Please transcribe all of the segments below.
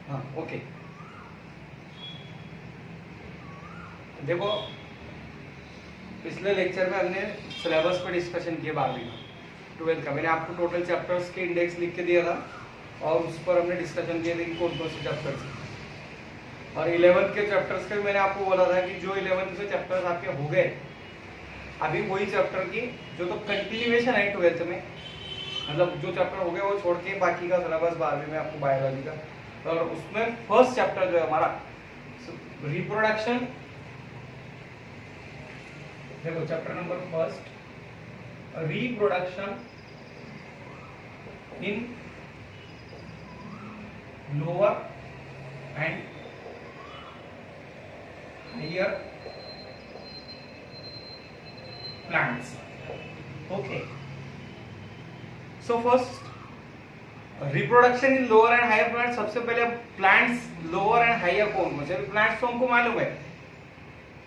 हाँ ओके। देखो पिछले लेक्चर में हमने सिलेबस पर डिस्कशन किया 12वीं का 12th का। मैंने आपको टोटल चैप्टर्स के इंडेक्स लिख के दिया था और उस पर हमने डिस्कशन किया था कि कौन कौन से चैप्टर्स हैं। और 11th के चैप्टर्स के मैंने आपको बोला था कि जो 11th के चैप्टर्स आपके हो गए अभी वही चैप्टर की जो तो कंटिन्यूएशन है 12th में, मतलब जो चैप्टर हो गए वो छोड़ के बाकी का सिलेबस 12वीं में आपको बायोलॉजी का। और उसमें फर्स्ट चैप्टर जो है हमारा रिप्रोडक्शन, देखो chapter number first reproduction in lower and higher plants. Okay, so first reproduction in lower and higher plants. सबसे पहले प्लांट्स लोअर एंड हायर कौन से? प्लांट्स तो हमको मालूम है,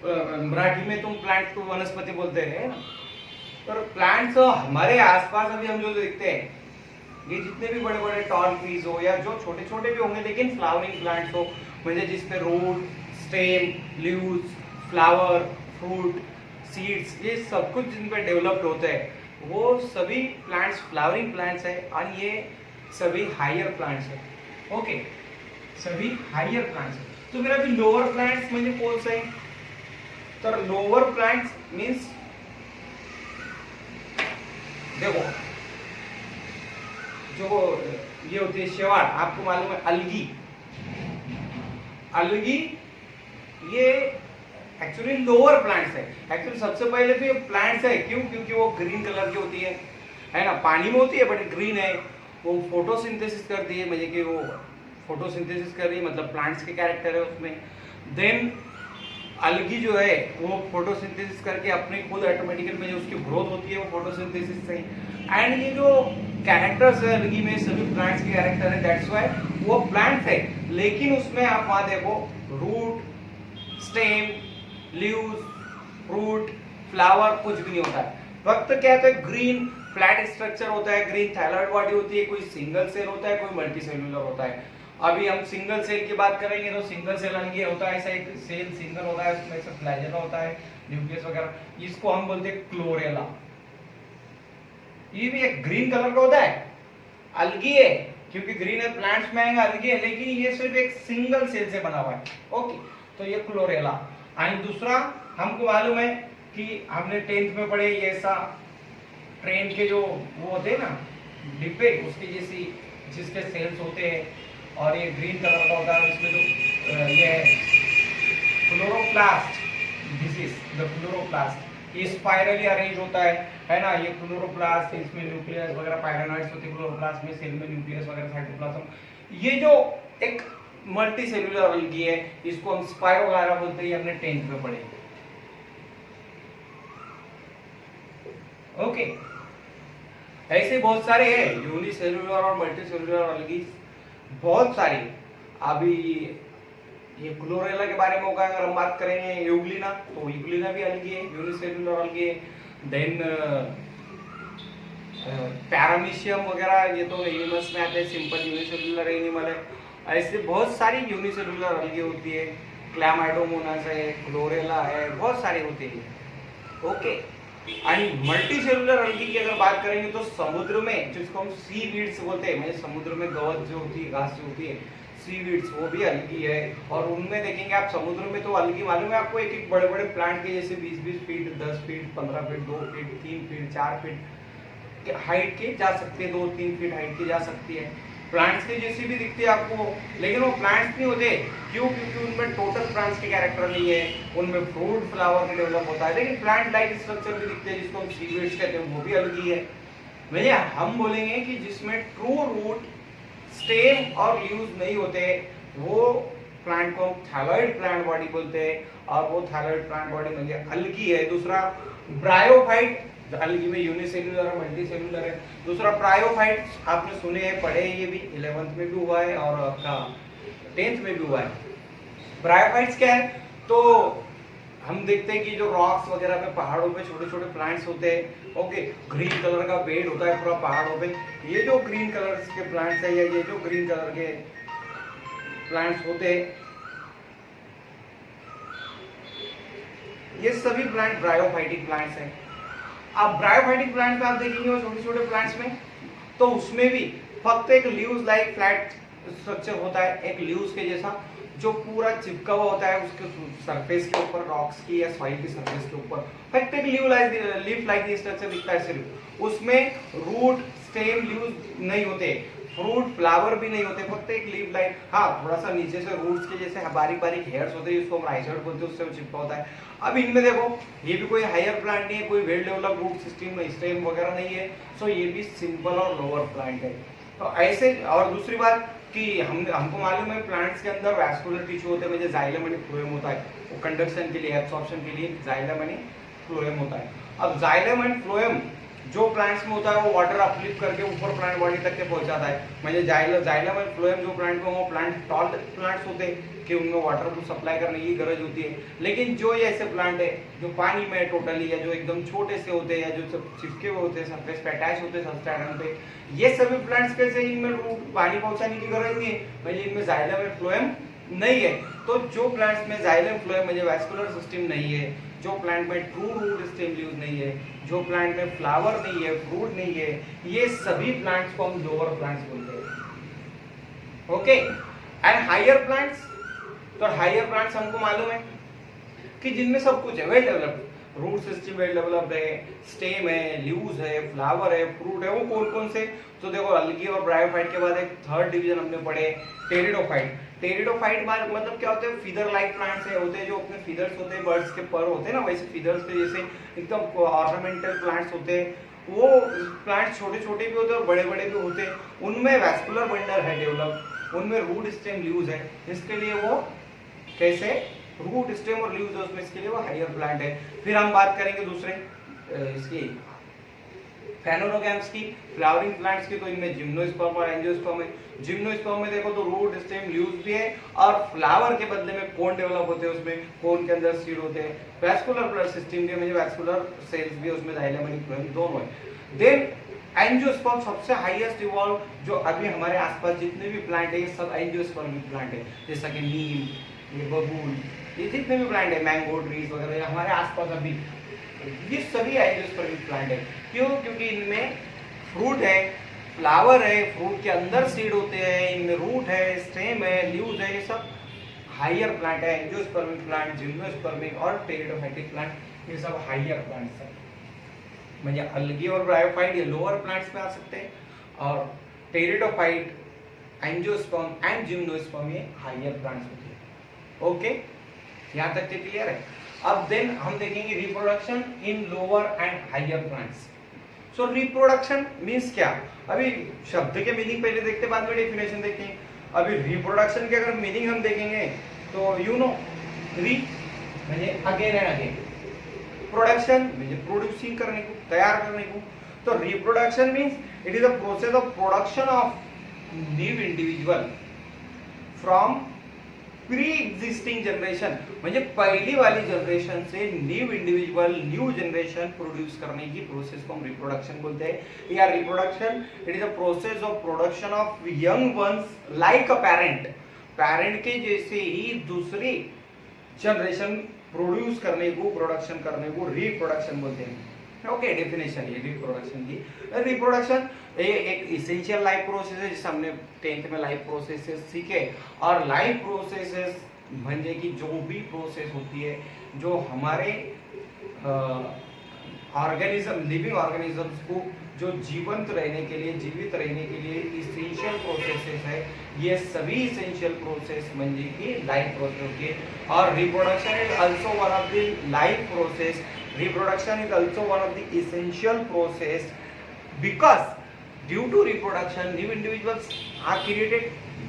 मराठी में तुम प्लांट्स को वनस्पति बोलते हैं ना। पर प्लांट्स हमारे आसपास अभी हम जो देखते हैं ये जितने भी बड़े बड़े टॉल ट्रीज हो या जो छोटे छोटे भी होंगे लेकिन फ्लावरिंग प्लांट्स हो, म्हणजे जिसपे root, stem, leaves, flower, fruit, seeds, ये सब कुछ जिन पे डेवलप्ड होते हैं वो सभी प्लांट्स फ्लावरिंग प्लांट्स है और ये सभी हायर प्लांट्स है। ओके, सभी हायर प्लांट्स है। तो मेरा अभी लोअर प्लांट्स म्हणजे कौन से हैं? तर लोअर प्लांट्स मीन्स देखो जो ये होती है शेवाळ, आपको मालूम है अलगी, अलगी ये एक्चुअली लोअर प्लांट्स है। एक्चुअली सबसे पहले तो ये प्लांट्स है, क्यों? क्योंकि वो ग्रीन कलर की होती है ना, पानी में होती है बट ग्रीन है। वो फोटोसिंथेसिस करती है, मतलब कि वो फोटोसिंथेसिस कर रही है, मतलब प्लांट्स के कैरेक्टर है उसमें। देन अलगी जो है वो फोटोसिंथेसिस करके अपने खुद ऑटोमेटिकली में जो उसकी ग्रोथ होती है वो फोटोसिंथेसिस से। एंड ये जो कैरेक्टर्स है अलगी में सभी प्लांट्स के कैरेक्टर है, दैट्स व्हाई वो प्लांट्स है। लेकिन उसमें आप वहां देखो root, stem, leaves, fruit, flower कुछ भी नहीं होता है। वक्त क्या होता है? ग्रीन फ्लैट स्ट्रक्चर होता है, ग्रीन थायराइड बॉडी होती है, कोई सिंगल सेल होता है, कोई मल्टी सेलुलर होता है। अभी हम सिंगल सेल की बात करेंगे तो सिंगल सेल अलगी होता है, ऐसा एक सेल सिंगल होता है, उसमें से फ्लैजेला होता है, न्यूक्लियस वगैरह, इसको हम बोलते हैं क्लोरेला। ये भी एक ग्रीन कलर का होता है, अलगी है, क्योंकि ग्रीन है प्लांट्स में आएगा अलगी है, लेकिन ये सिर्फ एक सिंगल सेल से बना हुआ है। ओके, तो ये क्लोरेला। और दूसरा हमको मालूम है कि हमने 10th में पढ़े, ये ऐसा ट्रेन के जो वो होते हैं ना डिब्बे, उसके जैसी जिसके सेल्स होते हैं, और ये ग्रीन कलर का होता है, इसमें जो ये है chloroplast, this is the chloroplast. ये स्पाइरली अरेंज होता है ना, ये क्लोरोप्लास्ट, इसमें न्यूक्लियस वगैरह पायरानॉइड्स होते हैं क्लोरोप्लास्ट में, सेल में न्यूक्लियस वगैरह साइटोप्लाज्म। ये जो एक मल्टी सेलुलर अलगी है, इसको हम स्पाइरोगायरा बोलते हैं, हमने 10th में पढ़े। ओके, ऐसे बहुत सारे हैं यूनिसेलुलर और मल्टी सेलुलर अलगी, बहुत सारी। अभी ये क्लोरेला के बारे में होगा अगर हम बात करेंगे, यूग्लिना, तो यूग्लिना भी अलगी है, यूनिसेलुलर अलगी है। देन पैरामीशियम वगैरह, ये तो एनिमल्स में आते हैं, सिंपल यूनिसेलुलर एनिमल है। ऐसे बहुत सारी यूनिसेलुलर अलगी होती है, क्लैमाइडोमोनास है, क्लोरेला है, बहुत सारी होती है। ओके, एंड मल्टी सेलुलर अलगी की अगर बात करेंगे तो समुद्र में जिसको हम सी वीड्स बोलते हैं, मतलब समुद्र में गवत जो होती है, घास जो होती है, सी वीड्स, वो भी अलगी है। और उनमें देखेंगे आप समुद्र में तो अलगी मालूम है आपको, एक एक बड़े बड़े प्लांट के जैसे 20-20 feet, 10 feet, 15 feet, 2 feet, 3 feet, 4 feet height के जा सकते हैं, 2-3 फीट हाइट की जा सकती है। प्लांट्स के जैसी भी दिखते हैं आपको, लेकिन वो प्लांट्स नहीं होते, क्यों? क्योंकि उनमें टोटल प्लांट्स के कैरेक्टर नहीं है, उनमें फ्रूट फ्लावर का डेवलप होता है, लेकिन प्लांट लाइक स्ट्रक्चर भी दिखते हैं जिसको हम सीड्स कहते हैं, वो भी अलगी है। भैया हम बोलेंगे कि जिसमें ट्रू रूट, स्टेम और लीव्स नहीं होते वो प्लांट को हम थैलॉइड प्लांट बॉडी बोलते हैं, और वो थैलॉइड प्लांट बॉडी म्हणजे अलगी है। दूसरा ब्रायोफाइट, अलगी में यूनिसेलुलर और मल्टी सेलुलर है। दूसरा ब्रायोफाइट, आपने सुने हैं, पढ़े, ये भी 11th में भी हुआ है और 10th में भी हुआ है। ब्रायोफाइट्स क्या है? तो हम देखते हैं कि जो रॉक्स वगैरह पे पहाड़ों पे छोटे छोटे प्लांट्स होते हैं, ओके, ग्रीन कलर का बेड होता है पूरा पहाड़ों पे। ये जो ग्रीन कलर के प्लांट्स है या ये जो ग्रीन कलर के प्लांट्स होते हैं, ये सभी प्लांट ब्रायोफाइटिक प्लांट्स हैं। अब ब्रायोफाइटिक प्लांट्स में आप देखेंगे वो छोटे छोटे प्लांट्स में, तो उसमें भी फक्त एक लीव्स लाइक फ्लैट स्ट्रक्चर होता है, एक लीव्स के जैसा जो पूरा चिपका हुआ होता है उसके सरफेस के ऊपर, रॉक्स की या सॉइल की सरफेस के ऊपर फक्त एक लीफ लाइक स्ट्रक्चर दिखता है सिर्फ। उसमें रूट, स्टेम, लीव्स नहीं होते, फ्रूट, फ्लावर भी नहीं होते, फक्त एक लीफ लाइक। हाँ, थोड़ा सा नीचे से रूट्स के जैसे बारीक बारीक हेयर्स होते हैं, उसको हम राइजोइड बोलते हैं, उससे वो चिपका होता है। अब इनमें देखो, ये भी कोई हायर प्लांट नहीं है, कोई वेल डेवलप्ड रूट सिस्टम नहीं, स्टेम वगैरह नहीं है, सो ये भी सिंपल और लोअर प्लांट है। तो ऐसे, और दूसरी बात कि हमको मालूम है प्लांट्स के अंदर वैस्कुलर टिश्यू होते हैं, मुझे जाइलम एंड फ्लोएम होता है, वो कंडक्शन के लिए, एब्सॉर्प्शन के लिए जाइलम एंड फ्लोएम होता है। अब जाइलम एंड फ्लोएम जो प्लांट्स में होता है वो वाटर अपलिफ्ट करके ऊपर प्लांट बॉडी तक के पहुंचाता है। म्हणजे जाइलम एंड फ्लोएम जो प्लांट में, वो प्लांट टॉल प्लांट्स होते हैं कि उनमें वाटर को सप्लाई करने की गरज होती है। लेकिन जो ये ऐसे प्लांट है जो पानी में टोटली, या जो एकदम छोटे से होते हैं, या जो सब चिपके हुए होते हैं, सरफेस पे अटैच होते हैं सबस्ट्रेटम पे, ये सभी प्लांट्स कैसे, इनमें रूट पानी पहुंचाने की गरज नहीं है, म्हणजे इनमें जाइलम एंड फ्लोएम नहीं है। तो जो प्लांट्स में जाइलम फ्लोएम म्हणजे वैस्कुलर सिस्टम नहीं है, जो प्लांट में ट्रू रूट स्टेम लीव्स नहीं है, जो प्लांट में फ्लावर नहीं है, फ्रूट नहीं है, ये सभी प्लांट्स को हम लोअर प्लांट्स बोलते हैं। ओके, एंड हायर प्लांट्स, तो हायर प्लांट्स हमको मालूम है कि जिनमें सब कुछ है, well developed, root system well developed है, स्टेम है, लीव्स है, फ्लावर है, फ्रूट है। वो कौन कौन से, तो देखो अलगी और ब्रायोफाइट के बाद एक थर्ड डिवीजन हमने पढ़े, टेरिडोफाइट। टेरिडोफाइट मतलब क्या होते हैं, फीदर लाइक प्लांट्स है, होते हैं जो अपने फीदर्स होते हैं, बर्ड्स के पर होते हैं ना, वैसे फीदर्स के जैसे एकदम ऑर्नामेंटल प्लांट्स होते हैं। वो प्लांट्स छोटे छोटे भी होते हैं और बड़े बड़े भी होते हैं, उनमें वैस्कुलर बंडल है डेवलप, उनमें रूट स्टेम लीव्स है, इसके लिए वो कैसे रूट स्टेम और लीव्स है उसमें, इसके लिए वो हायर प्लांट है। फिर हम बात करेंगे दूसरे इसकी फेनोनोगैम्स की, फ्लावरिंग प्लांट्स की, तो इनमें जिम्नोस्पर्म और एंजियोस्पर्म है। जिम्नोस्पर्म में देखो तो रूट स्टेम लीव्स भी है, और फ्लावर के बदले में कोन डेवलप होते हैं, उसमें कोन के अंदर सीड होते हैं। वैस्कुलर ब्लड सिस्टम के में वैस्कुलर सेल्स भी है, उसमें जाइलम एंड फ्लोएम दोनों है। देन एंजियोस्पर्म सबसे हाईएस्ट इवॉल्व, जो अभी हमारे आसपास जितने भी प्लांट है ये सब एंजियोस्पर्मिक प्लांट है, जैसा कि नीम, ये बबूल, ये जितने भी प्लांट है, मैंगो ट्रीज वगैरह हमारे आसपास अभी, ये सभी एंजियोस्पर्मिक प्लांट है। क्यों? क्योंकि इनमें फ्रूट है, फ्लावर है, फ्रूट के अंदर सीड होते हैं, इनमें रूट है, स्टेम है, लीव्स है, ये सब हायर प्लांट है। एंजियोस्पर्मिक प्लांट, जिम्नोस्पर्मिक और टेरिडोफाइटिक प्लांट, ये सब हायर प्लांट्स हैं। म्हणजे अलगी और ब्रायोफाइट ये लोअर प्लांट्स में आ सकते हैं, और टेरिडोफाइट, एंजियोस्पर्म एंड जिम्नोस्पर्म ये हायर प्लांट्स होते हैं। ओके, यहाँ तक के क्लियर है। अब देन हम देखेंगे reproduction in lower and higher plants. So reproduction means क्या, अभी शब्द के मीनिंग पहले देखते, बाद में डेफिनेशन देखेंगे। अभी रिप्रोडक्शन के अगर मीनिंग हम देखेंगे तो यू नो, री म्हणजे अगेन एंड अगेन, प्रोडक्शन म्हणजे प्रोड्यूसिंग करने को, तैयार करने को। तो reproduction means it is a process of production of new individual from pre existing generation, म्हणजे पहली वाली जनरेशन से new individual, new generation produce करने की प्रोसेस को हम रिप्रोडक्शन बोलते हैं। या reproduction it is a process of production of young ones like a parent, parent के जैसे ही दूसरी जनरेशन प्रोड्यूस करने को, प्रोडक्शन करने को रिप्रोडक्शन बोलते हैं। ओके, डेफिनेशन ये रिप्रोडक्शन की। रिप्रोडक्शन एक इसेंशियल लाइफ प्रोसेस है, जिसे हमने 10th में लाइफ प्रोसेसेस सीखे। और लाइफ प्रोसेसेस म्हणजे की जो भी प्रोसेस होती है जो हमारे ऑर्गेनिज्म, लिविंग ऑर्गेनिजम्स को जो जीवंत रहने के लिए, जीवित रहने के लिए इसेंशियल प्रोसेसेस है, ये सभी इसेंशियल प्रोसेस म्हणजे की लाइफ प्रोसेस होती है। और reproduction is also one of the life process, reproduction is also one of the essential process because due to reproduction new individuals are created,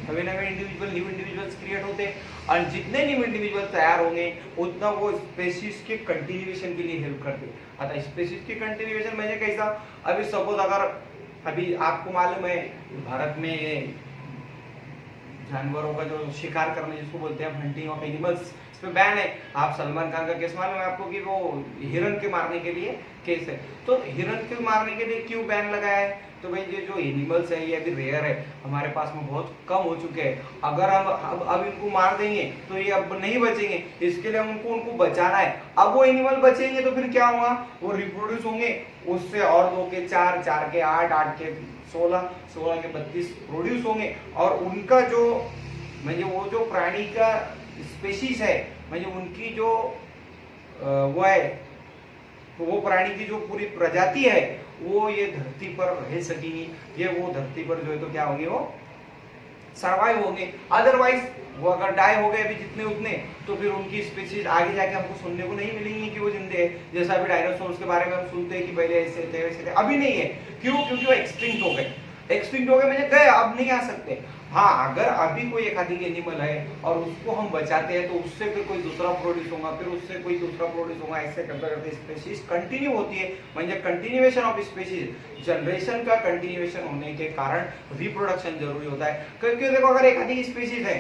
नवे न्यू इंडिविजुअल्स क्रिएट होते हैं, और जितने न्यू इंडिविजुअल तैयार होंगे उतना वो स्पेसीज के कंटिन्यूएशन के लिए हेल्प करते हैं। आता स्पेसीज की कंटिन्यूएशन म्हणजे कैसा, अभी सपोज अगर अभी आपको मालूम है भारत में जानवरों का जो शिकार करना जिसको बोलते हैं हंटिंग ऑफ एनिमल्स, इस पे बैन है। आप सलमान खान का केस मालूम है आपको कि वो हिरन के मारने के लिए केस है। तो हिरन के मारने के लिए क्यों बैन लगाया है? तो भाई ये जो एनिमल्स है ये अभी रेयर है, हमारे पास में बहुत कम हो चुके हैं। अगर हम अब इनको मार देंगे तो ये अब नहीं बचेंगे, इसके लिए हमको उनको बचाना है। अब वो एनिमल बचेंगे तो फिर क्या होगा, वो रिप्रोड्यूस होंगे, उससे और 2 के 4, 4 के 8, 8 के 16, 16 के 32 प्रोड्यूस होंगे। और उनका जो म्हणजे वो जो प्राणी का स्पेशीज है, म्हणजे उनकी जो वो है, तो वो प्राणी की जो पूरी प्रजाति है वो ये धरती पर रह सकेगी, ये वो धरती पर जो है तो क्या होंगे, वो सरवाइव होंगे। अदरवाइज वो अगर डाई हो गए अभी जितने उतने, तो फिर उनकी स्पीशीज आगे जाके हमको सुनने को नहीं मिलेंगी कि वो जिंदे है। जैसा अभी डायनासोर्स के बारे में हम सुनते हैं कि पहले ऐसे थे वैसे थे, अभी नहीं है। क्यों? क्योंकि वो एक्सटिंक्ट हो गए। एक्सटिंक्ट हो गए म्हणजे गए, अब नहीं आ सकते। हाँ, अगर अभी कोई एक आदि एनिमल है और उसको हम बचाते हैं तो उससे फिर कोई दूसरा प्रोड्यूस होगा, फिर उससे कोई दूसरा प्रोड्यूस होगा, ऐसे करते करते स्पीशीज कंटिन्यू होती है। म्हणजे कंटिन्यूएशन ऑफ स्पीशीज, जनरेशन का कंटिन्यूएशन होने के कारण रिप्रोडक्शन जरूरी होता है। क्योंकि देखो अगर एक आदि स्पीशीज है,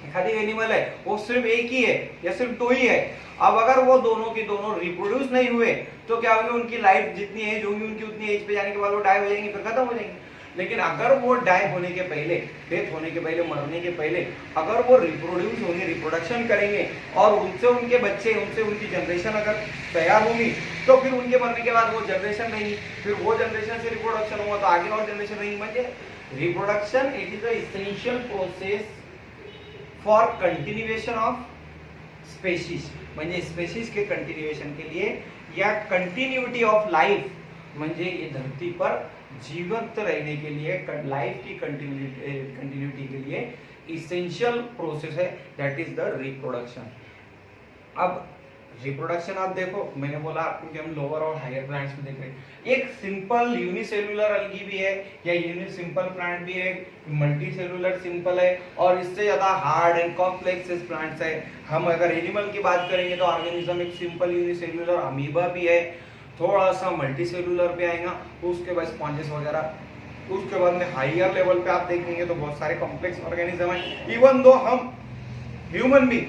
एक आदि एनिमल है, वो सिर्फ एक ही है या सिर्फ 2 ही है, अब अगर वो दोनों की दोनों रिप्रोड्यूस नहीं हुए तो क्या होगी, उनकी लाइफ जितनी एज होगी उनकी उतनी एज पे जाने के बाद वो डाई हो जाएंगे, फिर खत्म हो जाएंगे। लेकिन अगर वो डाई होने के पहले, डेथ होने के पहले, मरने के पहले अगर वो रिप्रोड्यूस होंगे, रिप्रोडक्शन करेंगे और उनसे उनके बच्चे, उनसे उनकी जनरेशन अगर तैयार होगी, तो फिर उनके मरने के बाद वो जनरेशन रहेगी, फिर वो जनरेशन से रिप्रोडक्शन होगा तो आगे और जनरेशन रहेगी। म्हणजे reproduction it is a essential process for continuation of species, म्हणजे स्पेशीज के कंटिन्यूएशन के लिए या कंटिन्यूटी ऑफ लाइफ, म्हणजे ये धरती पर जीवंत रहने के लिए, लाइफ की कंटिन्यूटी के लिए इसेंशियल प्रोसेस है, दैट इज द रिप्रोडक्शन। अब रिप्रोडक्शन आप देखो, मैंने बोला आपको कि हम लोअर और हायर प्लांट्स में देख रहे हैं। एक सिंपल यूनिसेल्युलर अलगी भी है या यूनिसिंपल प्लांट भी है, मल्टीसेल्युलर सिंपल है, और इससे ज्यादा हार्ड एंड कॉम्प्लेक्स प्लांट्स है। हम अगर एनिमल की बात करेंगे तो ऑर्गेनिज्म एक सिंपल यूनिसेल्युलर अमीबा भी है, थोड़ा सा मल्टीसेल्युलर पे आएगा, उसके बाद स्पॉन्जेस वगैरह, उसके बाद में हायर लेवल पे आप देखेंगे तो बहुत सारे कॉम्प्लेक्स ऑर्गेनिज्म है। इवन दो हम ह्यूमन भी,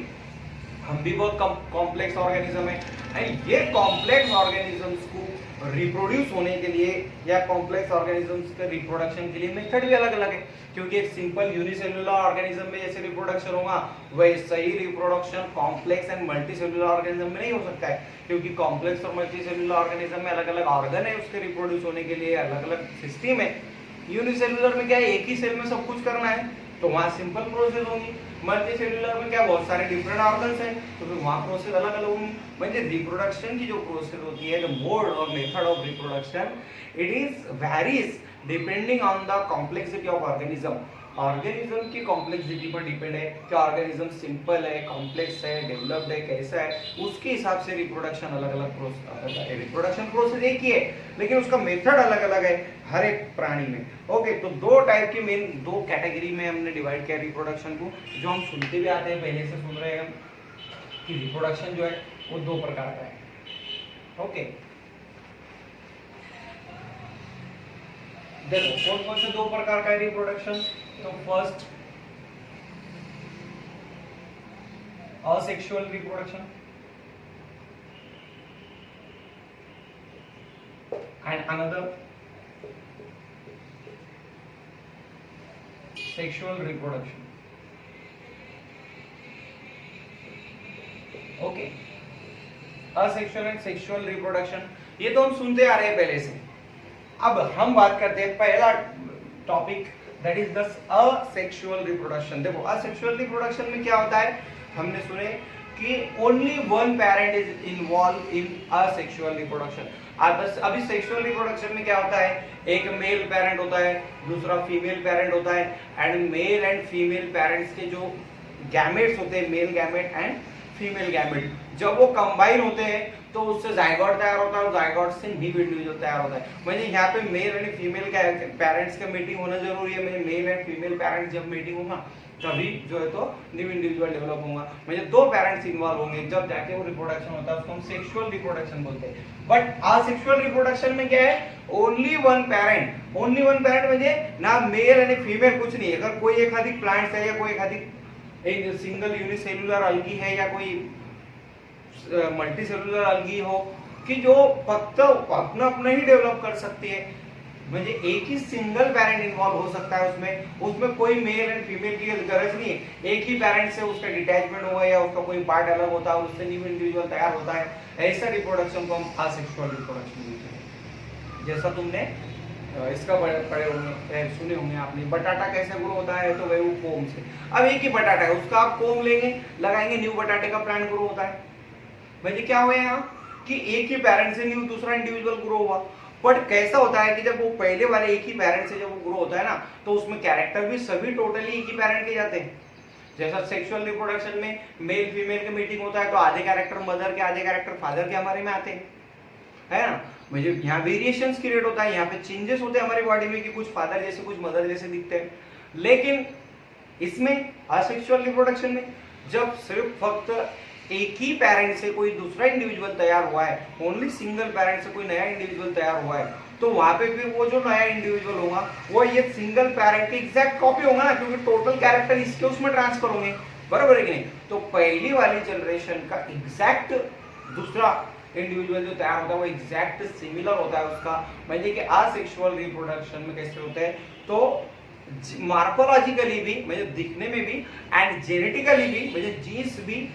हम भी बहुत कॉम्प्लेक्स ऑर्गेनिज्म है। एंड ये कॉम्प्लेक्स ऑर्गेनिजम्स को रिप्रोड्यूस होने के लिए या कॉम्प्लेक्स ऑर्गेनिजम्स के रिप्रोडक्शन के लिए मेथड भी अलग अलग है। क्योंकि एक सिंपल यूनिसेल्युलर ऑर्गेनिज्म में जैसे रिप्रोडक्शन होगा, वैसे ही reproduction complex and multicellular organism में नहीं हो सकता है। क्योंकि कॉम्प्लेक्स और मल्टीसेल्युलर ऑर्गेनिज्म में अलग अलग ऑर्गन है उसके रिप्रोड्यूस होने के लिए, अलग अलग सिस्टम है। यूनिसेल्युलर में क्या है, एक ही सेल में सब कुछ करना है, तो वहाँ सिंपल प्रोसेस होगी। मल्टीसेल्युलर में क्या बहुत सारे डिफरेंट ऑर्गन्स हैं, तो फिर वहाँ प्रोसेस अलग अलग होंगी। म्हणजे रिप्रोडक्शन की जो प्रोसेस होती है, द मोड और method of reproduction, it is varies depending on the complexity of organism. Organism की कॉम्प्लेक्सिटी पर डिपेंड है कि ऑर्गेनिज्म सिंपल है, कॉम्प्लेक्स है, डेवलप्ड है, कैसा है, उसके हिसाब से रिप्रोडक्शन अलग अलग प्रोसेस। रिप्रोडक्शन प्रोसेस एक ही है लेकिन उसका मेथड अलग अलग है हर एक प्राणी में। ओके, तो दो टाइप की मेन, दो कैटेगरी में हमने डिवाइड किया रिप्रोडक्शन को, जो हम सुनते भी आते हैं, पहले से सुन रहे हैं हम कि रिप्रोडक्शन जो है वो 2 प्रकार का है। ओके, देखो कौन कौन से 2 प्रकार का है रिप्रोडक्शन। तो first asexual reproduction and another sexual reproduction. Okay, asexual and sexual reproduction, ये तो हम सुनते आ रहे हैं पहले से। अब हम बात करते हैं पहला topic, that is the asexual reproduction. देखो असेक्सुअल रिप्रोडक्शन में क्या होता है, हमने सुने कि only one parent is involve in asexual reproduction. अभी सेक्सुअल रिप्रोडक्शन में क्या होता है, एक मेल पेरेंट होता है, दूसरा फीमेल पेरेंट होता है, and male and female parents के जो गैमेट्स होते हैं, male gamete and female gamete, जब वो कंबाइन होते हैं तो उससे जायगॉट तयार होता है और जायगॉट से न्यू इंडिविजुअल तयार होता है. म्हणजे यहाँ पे मेल आणि फीमेल पेरेंट्स का मीटिंग होना जरूरी है. म्हणजे मेल एंड फीमेल पेरेंट्स जब मीटिंग होगा तभी जो है तो न्यू इंडिविजुअल डेवलप होगा. म्हणजे दो पेरेंट्स इन्वॉल्व होंगे जब जाके वो रिप्रोडक्शन होता है, उसको हम सेक्सुअल रिप्रोडक्शन बोलते हैं. बट असेक्सुअल रिप्रोडक्शन में क्या है, only one parent. Only one parent म्हणजे ना मेल आणि फीमेल कुछ नहीं. अगर कोई एखादी प्लांट्स है या कोई एखादी एक सिंगल यूनिसेल्युलर अल्गी है या कोई मल्टी सेल्युलर अलगी हो कि जो फक्त अपना अपना ही डेवलप कर सकती है, म्हणजे एक ही सिंगल पेरेंट इन्वॉल्व हो सकता है उसमें कोई मेल एंड फीमेल की गरज नहीं है. एक ही पेरेंट से उसका डिटैचमेंट हुआ या उसका कोई पार्ट अलग होता है, उससे न्यू इंडिविजुअल तैयार होता है. ऐसा रिप्रोडक्शन को हम असेक्सुअल रिप्रोडक्शन बोलते हैं. जैसा तुमने इसका पढ़े होंगे, सुने होंगे आपने, बटाटा कैसे ग्रो होता है, तो वही वो कोम से. अब एक ही बटाटा है, उसका आप कोम लेंगे लगाएंगे, न्यू बटाटे का प्लांट ग्रो होता है. म्हणजे क्या हुआ यहाँ कि एक ही पेरेंट से न्यू दूसरा इंडिविजुअल ग्रो हुआ. बट कैसा होता है कि जब वो पहले वाले एक ही पेरेंट से जब वो ग्रो होता है ना, तो उसमें कैरेक्टर भी सभी टोटली एक ही पेरेंट के जाते हैं. जैसा सेक्सुअल रिप्रोडक्शन में मेल फीमेल के मीटिंग होता है तो आधे कैरेक्टर मदर के आधे कैरेक्टर फादर के हमारे में आते हैं, है ना. म्हणजे यहाँ वेरिएशंस क्रिएट होता है, यहाँ पे चेंजेस होते हैं हमारी बॉडी में कि कुछ फादर जैसे कुछ मदर जैसे दिखते हैं. लेकिन इसमें असेक्सुअल रिप्रोडक्शन में जब सिर्फ फक्त एक ही पेरेंट से कोई दूसरा इंडिविजुअल तैयार हुआ है, ओनली सिंगल पेरेंट से कोई नया इंडिविजुअल तैयार हुआ है, तो वहां पे फिर वो जो नया इंडिविजुअल होगा वो ये सिंगल पेरेंट की एग्जैक्ट कॉपी होगा ना, क्योंकि टोटल कैरेक्टर इसके उसमें ट्रांसफर होंगे, बराबर है कि नहीं. तो पहली वाली जनरेशन का एग्जैक्ट दूसरा इंडिविजुअल जो तैयार होता है वो एग्जैक्ट सिमिलर होता है उसका. म्हणजे की असेक्सुअल रिप्रोडक्शन में कैसे होते हैं, तो मॉर्फोलॉजिकली भी म्हणजे दिखने में भी एंड जेनेटिकली भी म्हणजे जीन्स भी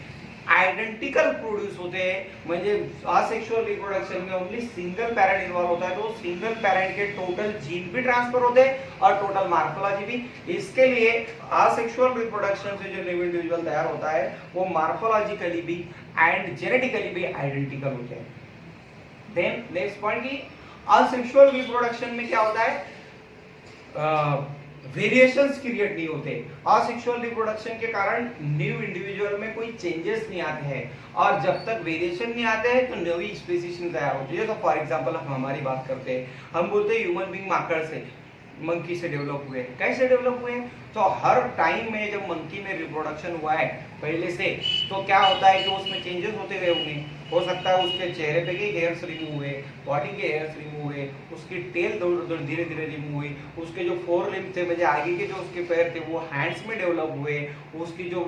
आइडेंटिकल प्रोड्यूस होते हैं. म्हणजे असेक्सुअल रिप्रोडक्शन में ओनली सिंगल पेरेंट इन्वॉल्व होता है, तो सिंगल पेरेंट के टोटल जीन भी ट्रांसफर होते हैं और टोटल मॉर्फोलॉजी भी. इसके लिए असेक्सुअल रिप्रोडक्शन से जो न्यू इंडिविजुअल तैयार होता है वो मॉर्फोलॉजिकली भी एंड जेनेटिकली भी आइडेंटिकल होते हैं. देन नेक्स्ट पॉइंट की असेक्सुअल रिप्रोडक्शन में क्या होता है, वेरिएशंस क्रिएट नहीं होते. असेक्सुअल रिप्रोडक्शन के कारण न्यू इंडिविजुअल में कोई चेंजेस नहीं आते हैं, और जब तक वेरिएशन नहीं आते हैं तो नई स्पीसीज तैयार होती है. तो फॉर एग्जांपल हम हमारी बात करते हैं, हम बोलते हैं ह्यूमन बीइंग माकड़ से मंकी से डेवलप हुए. कैसे डेवलप हुए, तो हर टाइम में जब मंकी में रिप्रोडक्शन हुआ है पहले से, तो क्या होता है कि उसमें चेंजेस होते गए होंगे. हो सकता है उसके चेहरे पे के हेयर्स रिमूव हुए, बॉडी के हेयर्स रिमूव हुए, उसकी टेल धीरे धीरे रिमूव हुई, उसके जो फोर लिम्ब थे म्हणजे आगे के जो उसके पैर थे वो हैंड्स में डेवलप हुए, उसकी जो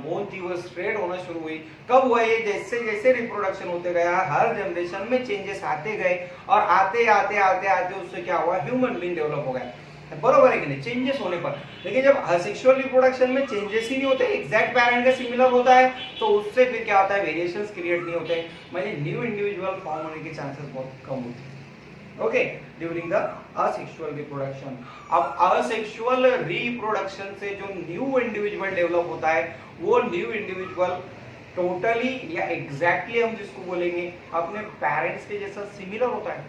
बोन थी वो स्ट्रेट होना शुरू हुई. कब हुआ ये, जैसे जैसे रिप्रोडक्शन होते गया हर जनरेशन में चेंजेस आते गए, और आते आते आते आते उससे क्या हुआ, ह्यूमन बीइंग डेवलप हो गया. बरोबर है कि नहीं, चेंजेस होने पर. लेकिन जब असेक्सुअल रिप्रोडक्शन में चेंजेस ही नहीं होते, एग्जैक्ट पेरेंट का सिमिलर होता है, तो उससे फिर क्या होता है, वेरिएशंस क्रिएट नहीं होते, मतलब न्यू इंडिविजुअल फॉर्म होने के चांसेस बहुत कम होते हैं. Okay, during the asexual reproduction. अब असेक्सुअल रिप्रोडक्शन से जो न्यू इंडिविजुअल डेवलप होता है वो न्यू इंडिविजुअल टोटली या एग्जैक्टली हम जिसको बोलेंगे अपने पेरेंट्स के जैसा सिमिलर होता है.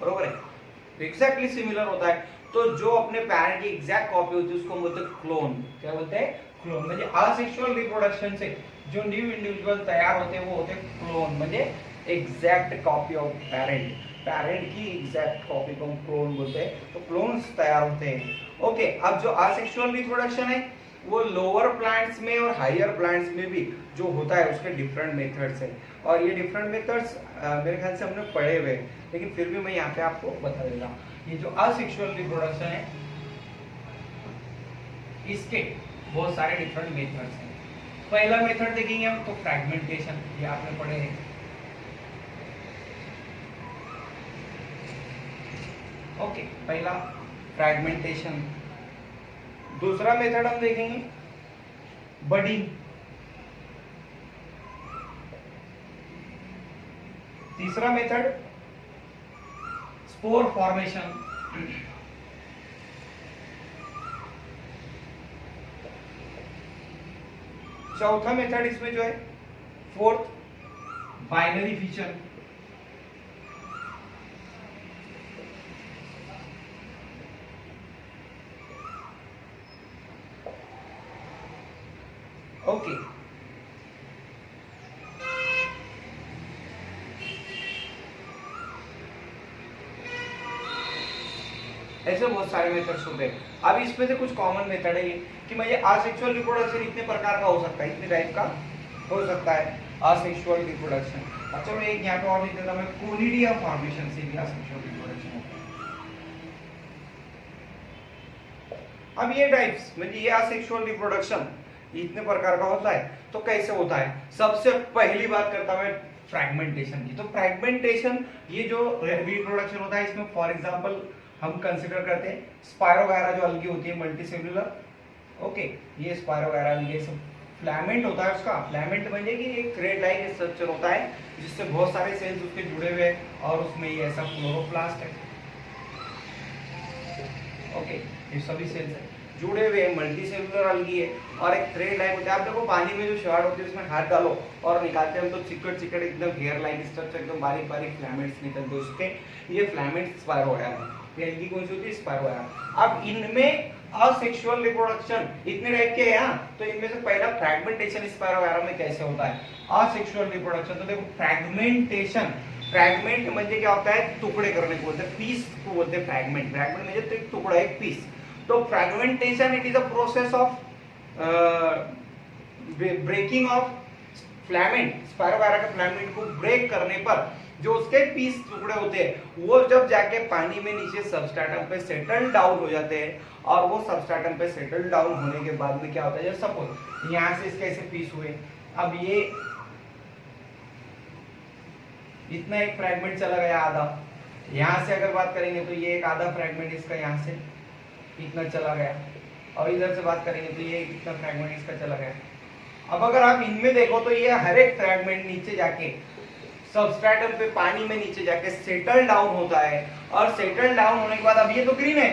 बरोबर है, एग्जैक्टली सिमिलर होता है. तो जो अपने पेरेंट की एग्जैक्ट कॉपी होती है उसको हम बोलते हैं क्लोन. क्या बोलते हैं, क्लोन. म्हणजे असेक्सुअल रिप्रोडक्शन से जो न्यू इंडिविजुअल तैयार होते हैं वो होते हैं क्लोन, म्हणजे exact copy of parent. Parent की एग्जैक्ट कॉपी को हम क्लोन बोलते हैं. तो क्लोन्स तैयार होते हैं. ओके, अब जो असेक्सुअल रिप्रोडक्शन है वो लोअर प्लांट्स में और हायर प्लांट्स में भी जो होता है उसके डिफरेंट मेथड्स हैं, और ये डिफरेंट मेथड्स मेरे ख्याल से हमने पढ़े हुए, लेकिन फिर भी मैं यहाँ पे आपको बता देता हूँ. ये जो असेक्सुअल रिप्रोडक्शन है इसके बहुत सारे डिफरेंट मेथड्स हैं. पहला मेथड देखेंगे हम तो फ्रैगमेंटेशन, ये आपने पढ़े हैं. ओके, पहला फ्रैगमेंटेशन. दूसरा मेथड हम देखेंगे बडिंग. तीसरा मेथड स्पोर फॉर्मेशन. चौथा मेथड इसमें जो है फोर्थ बाइनरी फीचर. ओके, ऐसे बहुत सारे मेथड्स होते हैं। अब इसमें से कुछ कॉमन मेथड है ये कि मुझे असेक्सुअल रिप्रोडक्शन इतने प्रकार का हो सकता है, इतने टाइप का हो सकता है असेक्सुअल रिप्रोडक्शन। अच्छा मैं एक यहाँ पे और लिख देता हूँ, कोनिडिया फॉर्मेशन से भी असेक्सुअल रिप्रोडक्शन होता है। अब ये टाइप्स मतलब ये असेक्सुअल रिप्रोडक्शन इतने प्रकार का होता है, तो कैसे होता है? सबसे पहली बात करता हूं फ्रैगमेंटेशन की। तो फ्रैगमेंटेशन ये जो रिप्रोडक्शन होता है इसमें फॉर एग्जांपल हम कंसीडर करते हैं स्पायरोगायरा जो अलगी होती है मल्टीसेल्युलर, ओके, ये स्पायरोगायरा अलगी सब फ्लैमेंट होता है उसका। फ्लैमेंट म्हणजे कि एक थ्रेड लाइक स्ट्रक्चर होता है जिससे बहुत सारे सेल्स उसके जुड़े हुए हैं और उसमें ये ऐसा क्लोरोप्लास्ट है, ओके, ये सभी सेल्स है जुड़े हुए हैं, मल्टीसेल्युलर अलगी है और एक थ्रेड लाइक होता है। आप देखो पानी में जो शॉर्ट होती है उसमें हाथ डालो और निकालते हैं हम तो चिकट चिकट एकदम हेयर लाइक स्ट्रक्चर एकदम बारीक बारीक फ्लैमेंट्स निकलते हैं उसके, ये फ्लैमेंट स्पायरोगायरा है। ये अलगी कौन सी होती है? स्पायरोगायरा। अब इनमें असेक्सुअल रिप्रोडक्शन इतने टाइप के हैं, तो इनमें से पहला फ्रैगमेंटेशन स्पायरोगायरा में कैसे होता है असेक्सुअल रिप्रोडक्शन। तो देखो फ्रैगमेंटेशन, फ्रैगमेंट म्हणजे क्या होता है? टुकड़े करने को बोलते हैं, पीस को बोलते हैं फ्रैगमेंट। फ्रैगमेंट म्हणजे तो एक टुकड़ा, एक पीस। तो fragmentation it is a process of breaking of filament, spirogyra के फ्लैमेंट को ब्रेक करने पर जो उसके पीस टुकड़े होते हैं वो जब जाके पानी में नीचे सबस्ट्रेटम पे सेटल डाउन हो जाते हैं और वो सबस्ट्रेटम पे सेटल डाउन होने के बाद में क्या होता है? जैसे सपोज यहाँ से इसके ऐसे पीस हुए, अब ये इतना एक फ्रैगमेंट चला गया आधा, यहाँ से अगर बात करेंगे तो ये एक आधा फ्रैगमेंट इसका यहाँ से इतना चला गया और इधर से बात करेंगे तो ये इतना फ्रैगमेंट इसका चला गया। अब अगर आप इनमें देखो तो ये हर एक फ्रैगमेंट नीचे जाके सबस्ट्रेटम पे पानी में नीचे जाके सेटल डाउन होता है और सेटल डाउन होने के बाद अब ये तो ग्रीन है,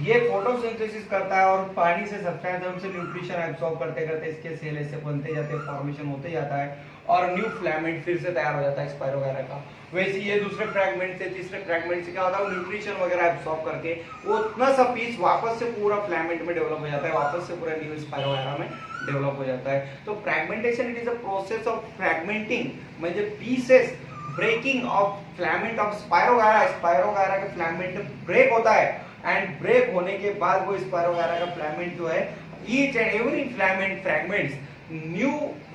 ये फोटोसिंथेसिस करता है और पानी से सबस्ट्रेटम से न्यूट्रिशन एब्सॉर्ब करते करते इसके सेल ऐसे बनते जाते हैं, फॉर्मेशन होते जाता है और न्यू फ्लैमेंट फिर से तैयार हो जाता है स्पायरोगायरा का। वैसे ये दूसरे फ्रैगमेंट से तीसरे फ्रैगमेंट से क्या होता है? न्यूट्रिशन वगैरह एब्सॉर्ब करके वो उतना सा पीस वापस से पूरा फ्लैमेंट में डेवलप हो जाता है, वापस से पूरा न्यू स्पायरोगायरा में डेवलप हो जाता है। तो fragmentation it is a process of fragmenting म्हणजे pieces breaking of filament of spirogyra. Spirogyra का फ्लैमेंट ब्रेक होता है एंड ब्रेक होने के बाद वो स्पायरोगायरा का फ्लैमेंट जो है each and every filament fragments new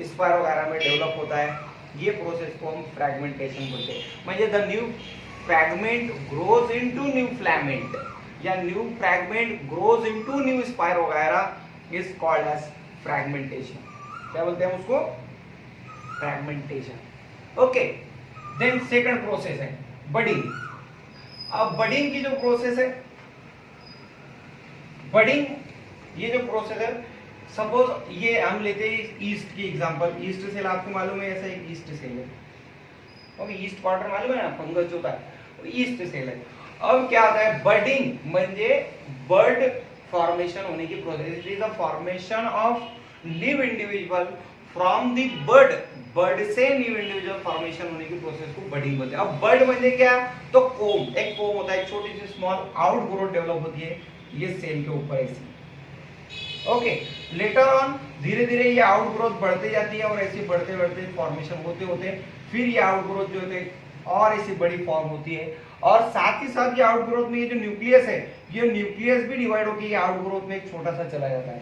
spirogyra में डेवलप होता है। ये प्रोसेस को हम फ्रैगमेंटेशन बोलते हैं। म्हणजे the new fragment grows into new filament या new fragment grows into new spirogyra is called as fragmentation. क्या बोलते हैं उसको? Fragmentation. Okay, then second process है बडिंग। अब बडिंग की जो प्रोसेस है, बडिंग ये जो प्रोसेस है, सपोज ये हम लेते हैं ईस्ट की एग्जांपल। ईस्ट सेल आपको मालूम है, ऐसा एक ईस्ट सेल है, ओके, ईस्ट पाउडर मालूम है ना, फंगस जो होता है, ईस्ट सेल है। अब क्या होता है? बडिंग म्हणजे बर्ड फॉर्मेशन होने की process. It is a formation of new individual from the bird, bird से न्यू इंडिविजुअल फॉर्मेशन होने की प्रोसेस को बडिंग बोलते हैं। अब बर्ड म्हणजे क्या? तो कोम, एक कोम होता है, छोटी C small out growth develop होती है ये सेल के ऊपर ऐसी, ओके। लेटर ऑन धीरे धीरे ये आउट ग्रोथ बढ़ते जाती है और ऐसे बढ़ते बढ़ते फॉर्मेशन होते होते फिर ये आउट ग्रोथ जो है और ऐसी बड़ी फॉर्म होती है और साथ ही साथ ये आउट ग्रोथ में ये जो न्यूक्लियस है, ये न्यूक्लियस भी डिवाइड होकर ये आउट ग्रोथ में एक छोटा सा चला जाता है।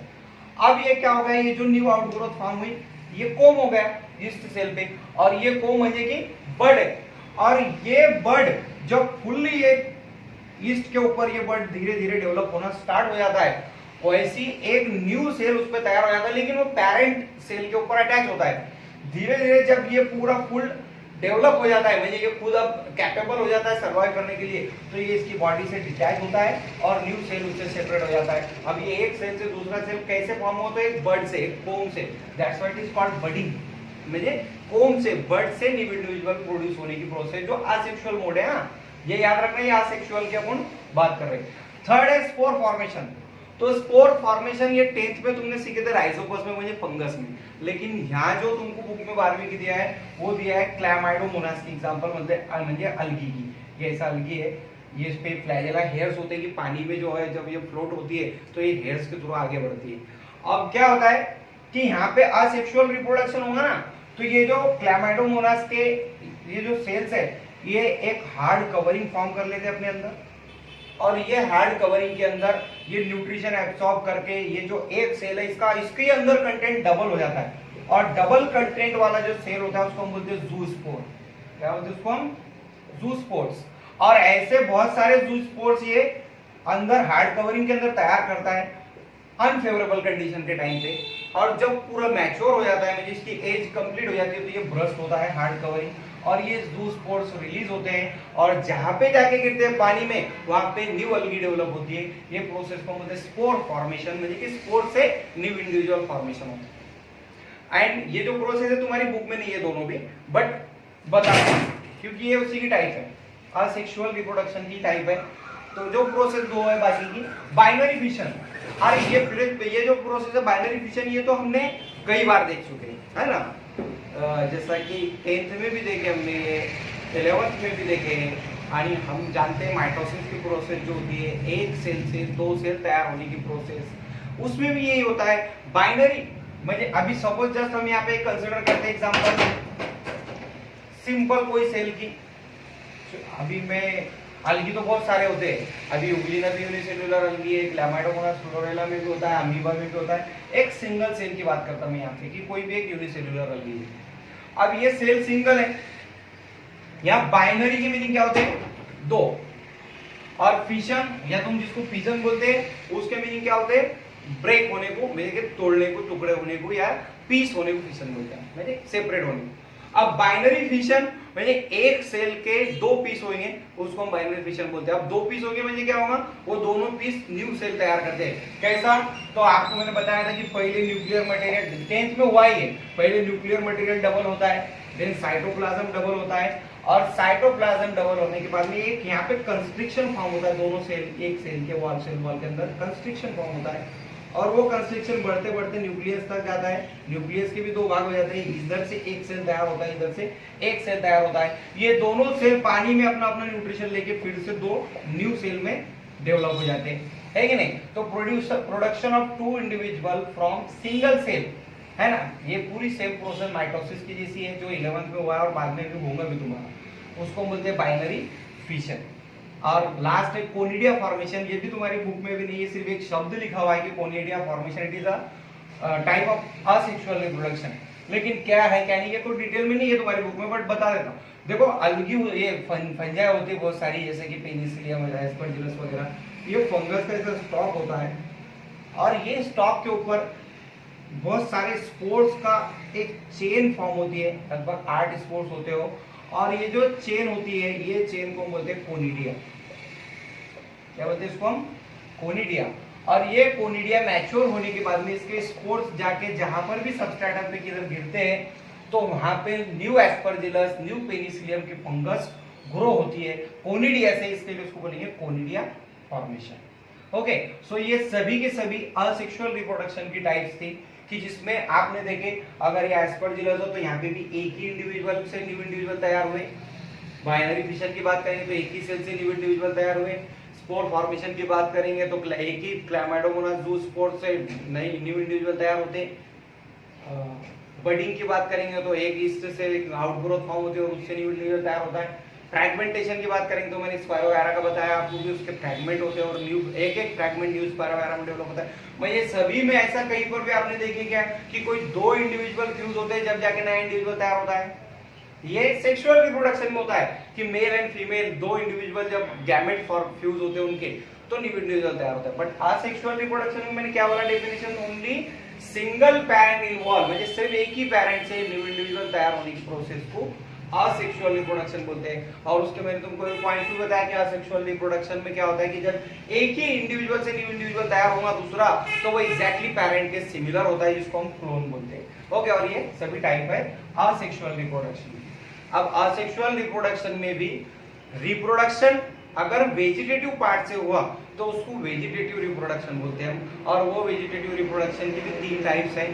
अब ये क्या हो गया? ये जो न्यू आउट ग्रोथ फॉर्म हुई ये कोम हो गया ईस्ट सेल पे और ये कोम म्हणजे की बर्ड है और ये बर्ड जब फुल्ली ये ईस्ट के ऊपर ये बर्ड धीरे धीरे डेवलप होना स्टार्ट हो जाता है, वैसी एक न्यू सेल उस पर तैयार हो जाता है, लेकिन वो पैरेंट सेल के ऊपर अटैच होता है। धीरे धीरे जब ये पूरा फुल डेवलप हो जाता है, म्हणजे ये खुद अब कैपेबल हो जाता है सर्वाइव करने के लिए, तो ये इसकी बॉडी से डिटैच होता है और न्यू सेल उससे सेपरेट हो जाता है। अब ये एक सेल से दूसरा सेल कैसे फॉर्म होता है? एक बर्ड से, एक कोम से, that's why it is called budding. म्हणजे कोम से, बर्ड से न्यू इंडिविजुअल प्रोड्यूस होने की प्रोसेस जो असेक्सुअल मोड है। ये याद रखना, ये असेक्सुअल की अपन बात कर रहे हैं। थर्ड है स्पोर फॉर्मेशन। तो स्पोर फॉर्मेशन ये 10th में तुमने सीखे थे राइजोपस में, म्हणजे फंगस में, लेकिन यहाँ जो तुमको बुक में 12वीं की दिया है वो दिया है क्लैमाइडोमोनास की एग्जांपल, म्हणजे अलगी की। ये ऐसा अलगी है, ये इस पे फ्लैजेला हेयर्स होते हैं कि पानी में जो है जब ये फ्लोट होती है तो ये हेयर्स के थ्रू आगे बढ़ती है। अब क्या होता है कि यहाँ पे असेक्सुअल रिप्रोडक्शन होगा ना, तो ये जो क्लैमाइडोमोनास के ये जो सेल्स है ये एक हार्ड कवरिंग फॉर्म कर लेते हैं अपने अंदर, और ये हार्ड कवरिंग के अंदर ये न्यूट्रिशन एब्सॉर्ब करके ये जो एक सेल है इसका इसके अंदर कंटेंट डबल हो जाता है, और डबल कंटेंट वाला जो सेल होता है उसको हम बोलते हैं ज़ूस्पोर। क्या बोलते हैं उसको हम? ज़ूस्पोर्स। और ऐसे बहुत सारे ज़ूस्पोर्स ये अंदर हार्ड कवरिंग के अंदर तैयार करता है अनफेवरेबल कंडीशन के टाइम पे, और जब पूरा मैच्योर हो जाता है, जिसकी एज कंप्लीट हो जाती है, तो ये ब्रस्ट होता है हार्ड कवरिंग, और ये ज़ूस्पोर्स रिलीज होते हैं, और जहां पे जाके गिरते हैं पानी में वहां पे न्यू अलगी डेवलप होती है। ये प्रोसेस को बोलते हैं स्पोर फॉर्मेशन, मतलब कि स्पोर से न्यू इंडिविजुअल फॉर्मेशन होता है। एंड ये जो प्रोसेस है तुम्हारी बुक में नहीं है दोनों भी, बट बता क्योंकि ये उसी की टाइप है, असेक्सुअल रिप्रोडक्शन की टाइप है। तो जो प्रोसेस दो है बाकी की, बाइनरी फिशन। अरे ये जो प्रोसेस है बाइनरी फिशन, ये तो हमने कई बार देख चुके हैं, है ना? जैसा कि 10th में भी देखे हमने, 11th में भी देखे, और हम जानते हैं माइटोसिस की प्रोसेस जो होती है, एक सेल से दो सेल तैयार होने की प्रोसेस, उसमें भी यही होता है बाइनरी। मतलब अभी सपोज जस्ट हम यहाँ पे कंसिडर करते हैं एग्जांपल सिंपल कोई सेल की। अभी मैं अलगी तो बहुत सारे होते हैं, अभी यूग्लिना भी यूनिसेल्युलर अलगी है, क्लैमाइडोमोनास फ्लोरेला में भी होता है, अमीबा में भी होता है। एक सिंगल सेल की बात करता हूं यहाँ पे कि कोई भी एक यूनिसेल्युलर अलगी है। अब ये सेल सिंगल है, यहाँ बाइनरी की मीनिंग क्या होते हैं? दो, और फिशन या तुम जिसको फिजन बोलते हैं उसके मीनिंग क्या होते हैं? ब्रेक होने को, मतलब तोड़ने को, टुकड़े होने को, या पीस होने को फिशन बोलते हैं, मतलब सेपरेट होने को। अब बाइनरी फिशन मतलब एक सेल के दो पीस होंगे, उसको हम बाइनरी फिशन बोलते हैं। अब दो पीस होंगे मतलब क्या होगा? वो दोनों पीस न्यू सेल तैयार करते हैं। कैसा? तो आपको मैंने बताया था कि पहले न्यूक्लियर मटेरियल 10th में हुआ ही है, पहले न्यूक्लियर मटेरियल डबल होता है, देन साइटोप्लाज्म डबल होता है, और साइटोप्लाज्म डबल होने के बाद में एक यहाँ पे कंस्ट्रिक्शन फॉर्म होता है, दोनों सेल, एक सेल के वॉल सेल वॉल के अंदर कंस्ट्रिक्शन फॉर्म होता है, और वो कंस्ट्रक्शन बढ़ते बढ़ते न्यूक्लियस तक जाता है। न्यूक्लियस के भी दो भाग हो जाते हैं, इधर से एक सेल तैयार होता है, इधर से एक सेल तैयार होता है। ये दोनों सेल पानी में अपना अपना न्यूट्रिशन लेके फिर से दो न्यू सेल में डेवलप हो जाते हैं, है कि नहीं? तो production of two individual from single cell, है ना? ये पूरी सेम प्रोसेस माइटोसिस की जैसी है, जो 11th में हुआ है और बाद में भी होगा भी तुम्हारा, उसको बोलते हैं बाइनरी फिशन। और लास्ट है कोनिडिया फॉर्मेशन। ये भी तुम्हारी बुक में भी नहीं है, सिर्फ एक शब्द लिखा हुआ है कि conidia formation, it is a type of asexual reproduction. लेकिन क्या है क्या नहीं, ये कोई डिटेल में नहीं है तुम्हारी बुक में, बट बता देता हूँ। देखो अलगी ये फंजाई होती है बहुत सारी, जैसे कि पेनिसिलियम, एस्परजिलस वगैरह, ये फंगस का ऐसा स्टॉक होता है, और ये स्टॉक के ऊपर बहुत सारे स्पोर्स का एक चेन फॉर्म होती है, लगभग 8 स्पोर्स होते हो, और ये जो चेन होती है, ये चेन को बोलते हैं कोनिडिया। क्या बोलते हैं इसको हम? कोनिडिया। और ये कोनिडिया मैच्योर होने के बाद में इसके स्पोर्स जाके जहां पर भी सबस्ट्रेटम पे किधर गिरते हैं, तो वहां पे न्यू एस्परजिलस, न्यू पेनिसिलियम की फंगस ग्रो होती है कोनिडिया से, इसके लिए उसको बोलेंगे कोनिडिया फॉर्मेशन। ओके, सो ये सभी के सभी असेक्सुअल रिप्रोडक्शन की टाइप्स थी, कि जिसमें आपने देखे अगर ये एस्परजिलस हो तो यहाँ पे भी एक ही इंडिविजुअल से न्यू इंडिविजुअल तैयार हुए। बाइनरी फिशन की बात करेंगे तो एक ही सेल से न्यू इंडिविजुअल तैयार हुए। स्पोर फॉर्मेशन की बात करेंगे तो एक ही क्लैमाइडोमोनास ज़ूस्पोर से नई न्यू इंडिविजुअल तैयार होते। बडिंग की बात करेंगे तो एक ईस्ट से एक आउटग्रोथ फॉर्म होती है और उससे न्यू इंडिविजुअल तैयार होता है। फ्रैगमेंटेशन की बात करेंगे तो मैंने स्पायरोगायरा का बताया आपको कि उसके फ्रैगमेंट होते हैं और न्यू एक एक फ्रैगमेंट न्यू स्पायरोगायरा में डेवलप होता है। मैं ये सभी में ऐसा कहीं पर भी आपने देखे क्या कि कोई दो इंडिविजुअल फ्यूज होते हैं जब जाके नया इंडिविजुअल तैयार होता है। ये सेक्सुअल रिप्रोडक्शन में होता है कि मेल एंड फीमेल दो इंडिविजुअल जब गैमेट फ्यूज होते हैं उनके तो न्यू इंडिविजुअल तैयार होता है। बट असेक्सुअल रिप्रोडक्शन में मैंने क्या बोला definition? Only single parent involve, मतलब सिर्फ एक ही पेरेंट से न्यू इंडिविजुअल तैयार होने की प्रोसेस को असेक्सुअल रिप्रोडक्शन बोलते हैं। और उसके मैंने तुमको एक पॉइंट भी बताया कि असेक्सुअल रिप्रोडक्शन में क्या होता है कि जब एक ही इंडिविजुअल से न्यू इंडिविजुअल तैयार होगा दूसरा तो वो एग्जैक्टली पेरेंट के सिमिलर होता है, जिसको हम क्लोन बोलते हैं। ओके, और ये सभी टाइप है असेक्सुअल रिप्रोडक्शन। अब असेक्सुअल रिप्रोडक्शन में भी रिप्रोडक्शन अगर वेजिटेटिव पार्ट से हुआ तो उसको वेजिटेटिव रिप्रोडक्शन बोलते हैं हम। और वो वेजिटेटिव रिप्रोडक्शन की भी 3 टाइप्स हैं,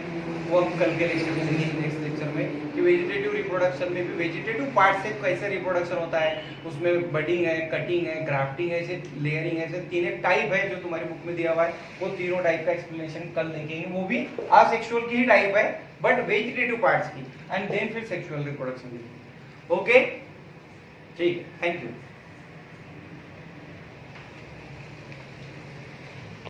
वो हम कल के लेक्चर में देखेंगे नेक्स्ट लेक्चर में कि वेजिटेटिव रिप्रोडक्शन में भी वेजिटेटिव पार्ट से कैसे रिप्रोडक्शन होता है, उसमें बडिंग है, कटिंग है, ग्राफ्टिंग है, ऐसे लेयरिंग है, ऐसे 3 टाइप है जो तुम्हारी बुक में दिया हुआ है। वो तीनों टाइप का एक्सप्लेनेशन कल देखेंगे, वो भी असेक्सुअल की ही टाइप है बट वेजिटेटिव पार्ट्स की, एंड देन फिर सेक्सुअल रिप्रोडक्शन की। ओके, ठीक है, थैंक यू।